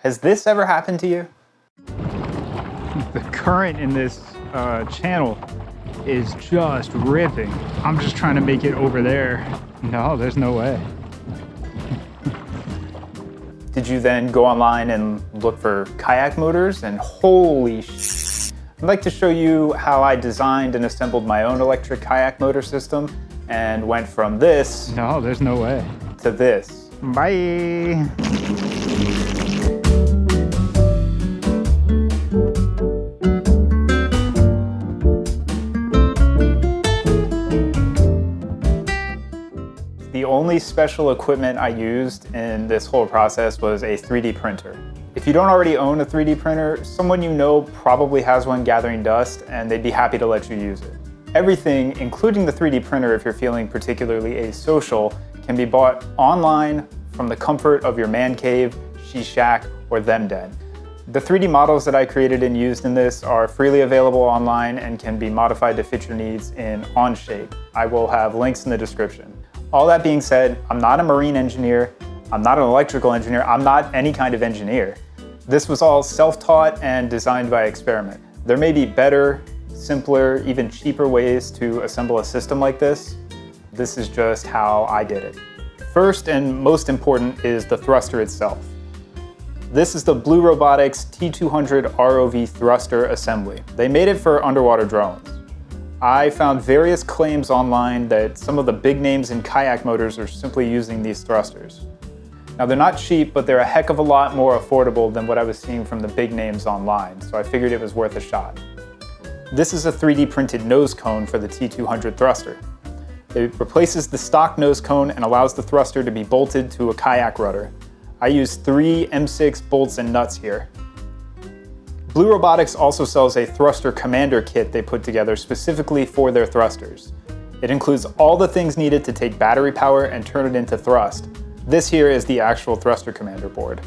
Has this ever happened to you? The current in this channel is just ripping. I'm just trying to make it over there. No, there's no way. Did you then go online and look for kayak motors? And holy sh! I'd like to show you how I designed and assembled my own electric kayak motor system and went from this No, there's no way. to this. Bye. The only special equipment I used in this whole process was a 3D printer. If you don't already own a 3D printer, someone you know probably has one gathering dust and they'd be happy to let you use it. Everything, including the 3D printer if you're feeling particularly asocial, can be bought online from the comfort of your man cave, she shack, or them den. The 3D models that I created and used in this are freely available online and can be modified to fit your needs in Onshape. I will have links in the description. All that being said, I'm not a marine engineer, I'm not an electrical engineer, I'm not any kind of engineer. This was all self-taught and designed by experiment. There may be better, simpler, even cheaper ways to assemble a system like this. This is just how I did it. First and most important is the thruster itself. This is the Blue Robotics T200 ROV thruster assembly. They made it for underwater drones. I found various claims online that some of the big names in kayak motors are simply using these thrusters. Now they're not cheap, but they're a heck of a lot more affordable than what I was seeing from the big names online, so I figured it was worth a shot. This is a 3D printed nose cone for the T200 thruster. It replaces the stock nose cone and allows the thruster to be bolted to a kayak rudder. I used 3 M6 bolts and nuts here. Blue Robotics also sells a thruster commander kit they put together specifically for their thrusters. It includes all the things needed to take battery power and turn it into thrust. This here is the actual thruster commander board.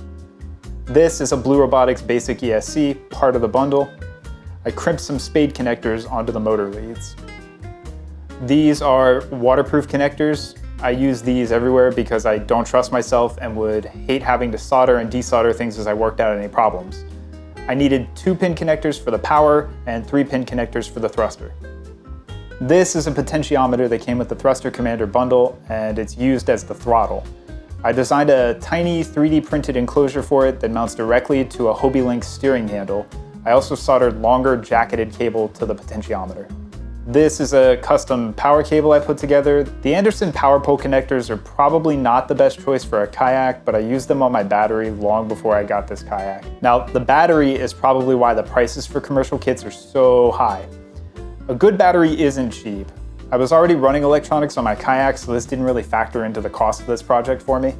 This is a Blue Robotics basic ESC, part of the bundle. I crimped some spade connectors onto the motor leads. These are waterproof connectors. I use these everywhere because I don't trust myself and would hate having to solder and desolder things as I worked out any problems. I needed 2-pin connectors for the power and 3-pin connectors for the thruster. This is a potentiometer that came with the Thruster Commander bundle, and it's used as the throttle. I designed a tiny 3D printed enclosure for it that mounts directly to a Hobie Lynx steering handle. I also soldered longer jacketed cable to the potentiometer. This is a custom power cable I put together. The Anderson power pole connectors are probably not the best choice for a kayak, but I used them on my battery long before I got this kayak. Now, the battery is probably why the prices for commercial kits are so high. A good battery isn't cheap. I was already running electronics on my kayak, so this didn't really factor into the cost of this project for me.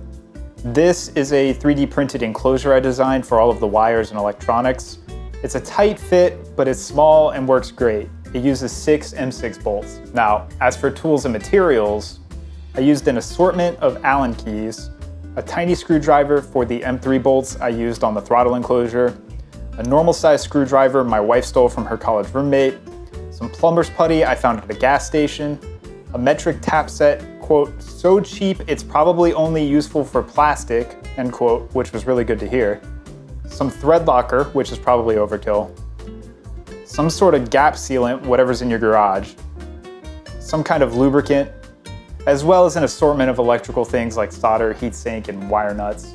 This is a 3D printed enclosure I designed for all of the wires and electronics. It's a tight fit, but it's small and works great. It uses 6 M6 bolts. Now, as for tools and materials, I used an assortment of Allen keys, a tiny screwdriver for the M3 bolts I used on the throttle enclosure, a normal size screwdriver my wife stole from her college roommate, some plumber's putty I found at a gas station, a metric tap set, quote, so cheap it's probably only useful for plastic, end quote, which was really good to hear, some thread locker, which is probably overkill, some sort of gap sealant, whatever's in your garage, some kind of lubricant, as well as an assortment of electrical things like solder, heatsink, and wire nuts.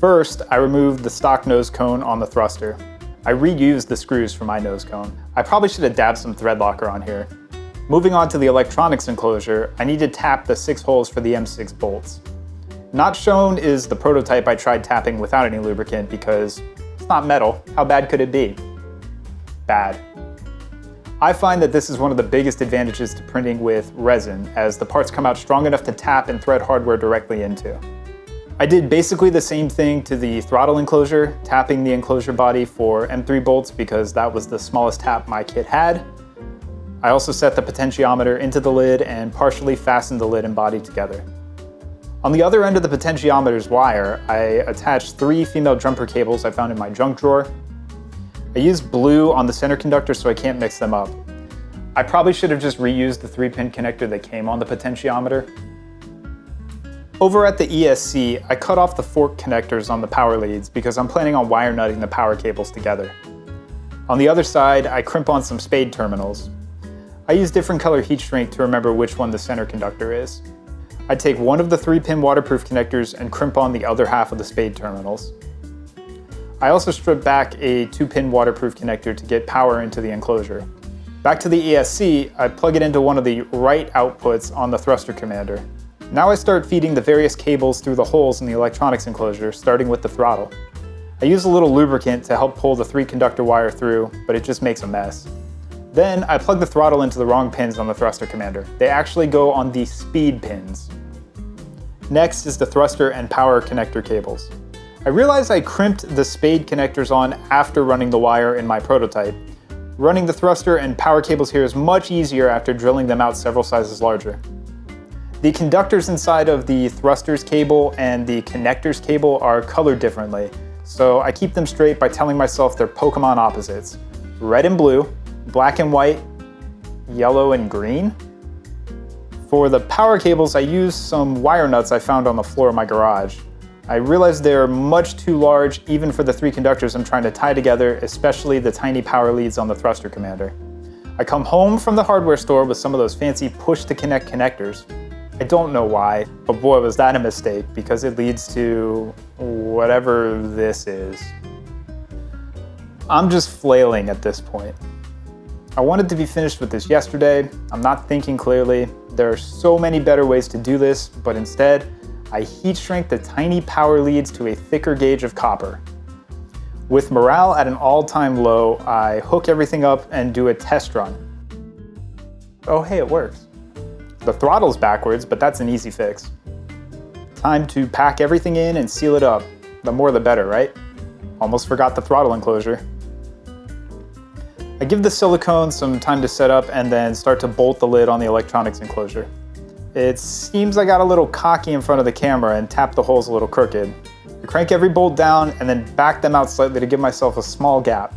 First, I removed the stock nose cone on the thruster. I reused the screws for my nose cone. I probably should have dabbed some thread locker on here. Moving on to the electronics enclosure, I need to tap the 6 holes for the M6 bolts. Not shown is the prototype I tried tapping without any lubricant because it's not metal. How bad could it be? Bad. I find that this is one of the biggest advantages to printing with resin, as the parts come out strong enough to tap and thread hardware directly into. I did basically the same thing to the throttle enclosure, tapping the enclosure body for M3 bolts because that was the smallest tap my kit had. I also set the potentiometer into the lid and partially fastened the lid and body together. On the other end of the potentiometer's wire, I attached 3 female jumper cables I found in my junk drawer. I used blue on the center conductor so I can't mix them up. I probably should have just reused the 3-pin connector that came on the potentiometer. Over at the ESC, I cut off the fork connectors on the power leads because I'm planning on wire nutting the power cables together. On the other side, I crimp on some spade terminals. I use different color heat shrink to remember which one the center conductor is. I take one of the 3-pin waterproof connectors and crimp on the other half of the spade terminals. I also strip back a 2-pin waterproof connector to get power into the enclosure. Back to the ESC, I plug it into one of the right outputs on the thruster commander. Now I start feeding the various cables through the holes in the electronics enclosure, starting with the throttle. I use a little lubricant to help pull the 3-conductor wire through, but it just makes a mess. Then I plug the throttle into the wrong pins on the thruster commander. They actually go on the speed pins. Next is the thruster and power connector cables. I realized I crimped the spade connectors on after running the wire in my prototype. Running the thruster and power cables here is much easier after drilling them out several sizes larger. The conductors inside of the thrusters cable and the connectors cable are colored differently, so I keep them straight by telling myself they're Pokemon opposites. Red and blue, black and white, yellow and green. For the power cables, I used some wire nuts I found on the floor of my garage. I realized they're much too large even for the 3 conductors I'm trying to tie together, especially the tiny power leads on the thruster commander. I come home from the hardware store with some of those fancy push-to-connect connectors. I don't know why, but boy was that a mistake because it leads to whatever this is. I'm just flailing at this point. I wanted to be finished with this yesterday. I'm not thinking clearly. There are so many better ways to do this, but instead, I heat shrink the tiny power leads to a thicker gauge of copper. With morale at an all-time low, I hook everything up and do a test run. Oh hey, it works. The throttle's backwards, but that's an easy fix. Time to pack everything in and seal it up. The more the better, right? Almost forgot the throttle enclosure. I give the silicone some time to set up and then start to bolt the lid on the electronics enclosure. It seems I got a little cocky in front of the camera and tapped the holes a little crooked. I crank every bolt down and then back them out slightly to give myself a small gap.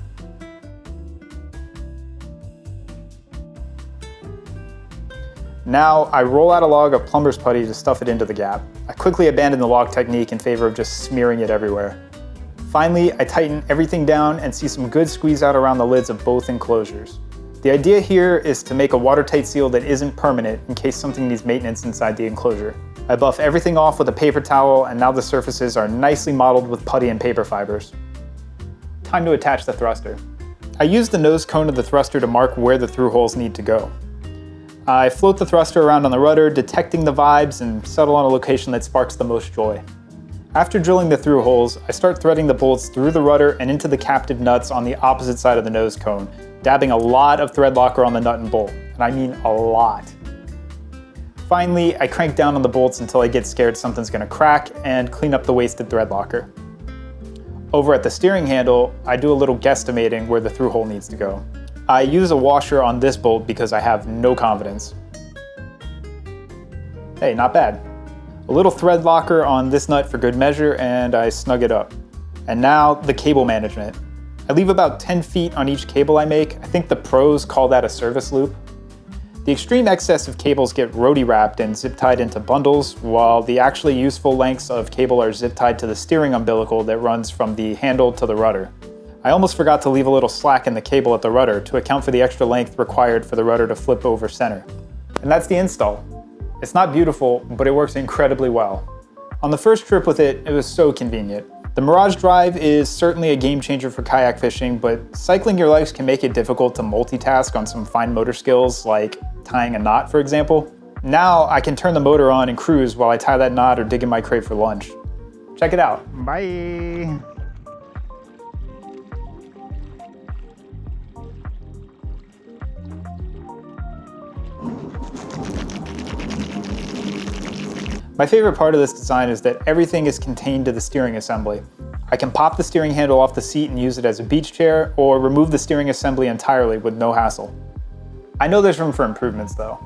Now I roll out a log of plumber's putty to stuff it into the gap. I quickly abandon the log technique in favor of just smearing it everywhere. Finally, I tighten everything down and see some good squeeze out around the lids of both enclosures. The idea here is to make a watertight seal that isn't permanent in case something needs maintenance inside the enclosure. I buff everything off with a paper towel and now the surfaces are nicely modeled with putty and paper fibers. Time to attach the thruster. I use the nose cone of the thruster to mark where the through holes need to go. I float the thruster around on the rudder, detecting the vibes and settle on a location that sparks the most joy. After drilling the through holes, I start threading the bolts through the rudder and into the captive nuts on the opposite side of the nose cone, dabbing a lot of thread locker on the nut and bolt, and I mean a lot. Finally, I crank down on the bolts until I get scared something's gonna crack and clean up the wasted thread locker. Over at the steering handle, I do a little guesstimating where the through hole needs to go. I use a washer on this bolt because I have no confidence. Hey, not bad. A little thread locker on this nut for good measure and I snug it up. And now the cable management. I leave about 10 feet on each cable I make. I think the pros call that a service loop. The extreme excess of cables get roadie wrapped and zip tied into bundles, while the actually useful lengths of cable are zip tied to the steering umbilical that runs from the handle to the rudder. I almost forgot to leave a little slack in the cable at the rudder to account for the extra length required for the rudder to flip over center. And that's the install. It's not beautiful, but it works incredibly well. On the first trip with it, it was so convenient. The Mirage Drive is certainly a game changer for kayak fishing, but cycling your legs can make it difficult to multitask on some fine motor skills like tying a knot, for example. Now I can turn the motor on and cruise while I tie that knot or dig in my crate for lunch. Check it out. Bye. My favorite part of this design is that everything is contained to the steering assembly. I can pop the steering handle off the seat and use it as a beach chair, or remove the steering assembly entirely with no hassle. I know there's room for improvements though.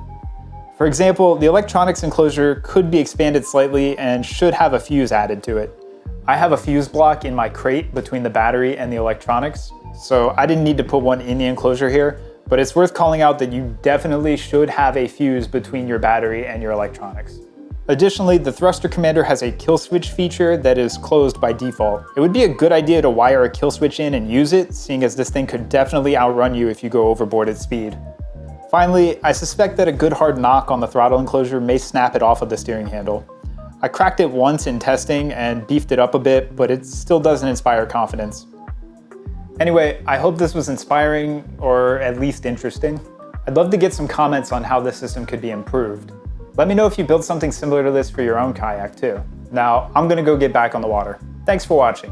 For example, the electronics enclosure could be expanded slightly and should have a fuse added to it. I have a fuse block in my crate between the battery and the electronics, so I didn't need to put one in the enclosure here, but it's worth calling out that you definitely should have a fuse between your battery and your electronics. Additionally, the thruster commander has a kill switch feature that is closed by default. It would be a good idea to wire a kill switch in and use it, seeing as this thing could definitely outrun you if you go overboard at speed. Finally, I suspect that a good hard knock on the throttle enclosure may snap it off of the steering handle. I cracked it once in testing and beefed it up a bit, but it still doesn't inspire confidence. Anyway, I hope this was inspiring, or at least interesting. I'd love to get some comments on how this system could be improved. Let me know if you built something similar to this for your own kayak too. Now, I'm gonna go get back on the water. Thanks for watching.